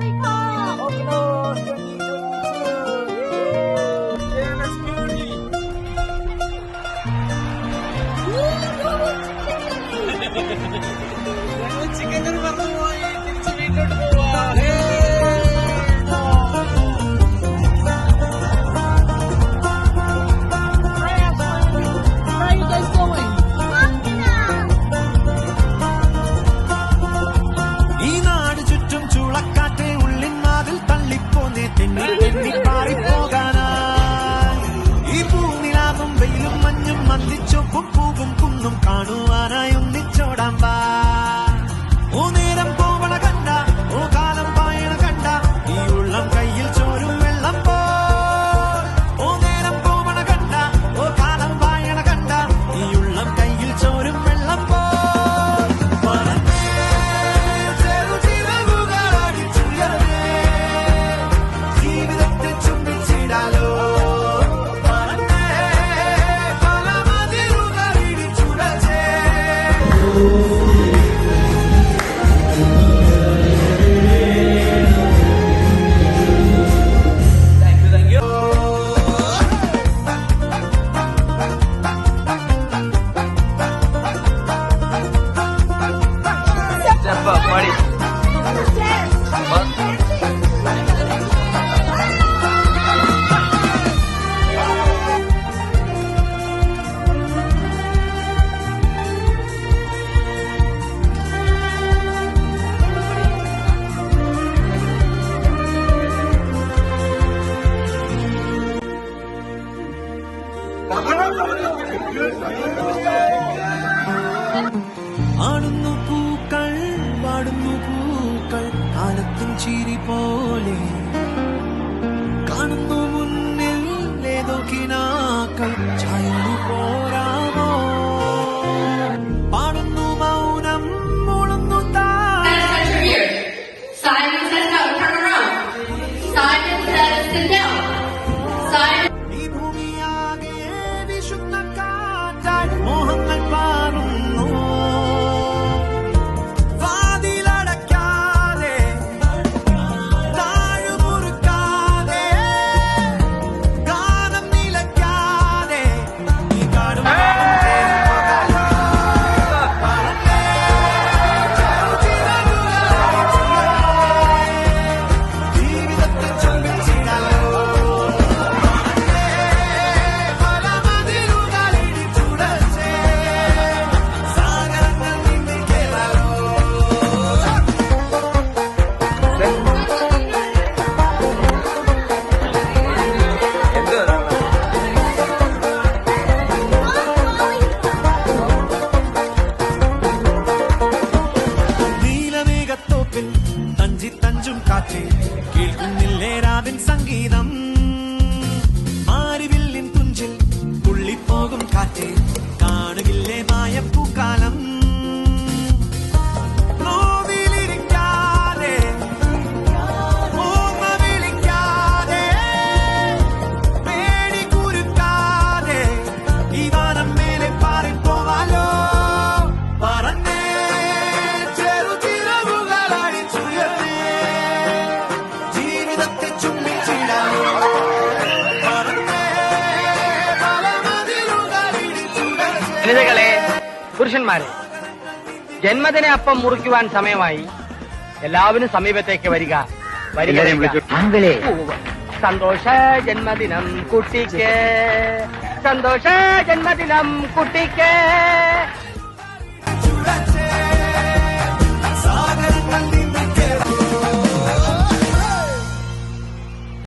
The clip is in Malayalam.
Africa! Ognos 2022! Yeah, let's beauty! ഞങ്ങൾ ചിക്കൻ കറി മറന്നുപോയി തിരിച്ച് വീട്ടിലോട്ട് പോവാ Where are you guys going? ഈ നാട് ചുറ്റും ചൂളക്കാറ്റ് ഉള്ളിൻ വാതിൽ തള്ളിപ്പോന്നേ തെന്നി തെന്നി പാറിപ്പോകാനായി ഈ പൂനിലാവും വെയിലും മഞ്ഞും മന്ദിച്ചൊപ്പും പൂവും കുന്നും കാണുവാനായി ഒന്നിച്ചോടാൻ വാ ഓ നേരം പോവണ കണ്ട ഓ കാലം പായണ കണ്ട ഈ ഉള്ളം കയ്യിൽ ചോരും വെള്ളം പോ ഓ നേരം പോവണ കണ്ട ഓ കാലം പായണ കണ്ട ഈ ഉള്ളം കയ്യിൽ ചോരും വെള്ളം പോ ജീവിതത്തെ ചുംബിച്ചിടാലോ പല മതിലുകൾ ഇടിച്ചുടച്ചേ ആടുന്നു പൂക്കൾ പാടുന്നു പൂക്കൾ കാലത്തും ചിരി പോലെ കാണുന്നു മുന്നിൽ ഏതോ കിനാക്കൾ ചായു പോരാമോ പാടുന്നു മൗനം മുളുന്നു Simon says no, turn around. Simon says sit down. Simon. ഈ ഭൂമിയാകെ വിശുദ്ധ കാറ്റായി മോഹങ്ങൾ പാറുന്നു വാതിലടയ്ക്കാതെ താഴുമുറുക്കാതെ ഗാനം നിലയ്ക്കാതെ ഈ കാടും ജീവിതത്തെ ചുംബിച്ചിടാലോ പല മതിലുകൾ ഇടിച്ചുടച്ചേ സാഗരങ്ങൾ നീന്തി കേറാലോ നീലമേഘത്തോപ്പിൽ തഞ്ചി തഞ്ചും കാറ്റ് കേൾക്കുന്നില്ലേ രാവിൻ സംഗീതം മാരിവില്ലിൻ തുഞ്ചിൽ തുള്ളിപ്പോകും കാറ്റ് കാണുകില്ലേ മായപ്പൂക്കാലം നോവിലിരിക്കാതെ ഓർമ്മ വിളിക്കാതെ പേടി കുരുക്കാതെ ഈ വാനം മേലെ പാറിപ്പോവാലോ പറന്നേ ചെറുചിറകുകൾ അടിച്ചുയർന്നേ ജീവിതത്തെ ചുംബിച്ചിടാലോ പറന്നേ പല മതിലുകൾ ഇടിച്ചുടച്ചേ വനിതകളെ പുരുഷന്മാരെ ജന്മദിന അപ്പം മുറിക്കുവാൻ സമയമായി എല്ലാവരും സമീപത്തേക്ക് വരിക അങ്കിളെ സന്തോഷ ജന്മദിനം കുട്ടിക്ക് സന്തോഷ ജന്മദിനം കുട്ടിക്ക് ചുടച്ചേ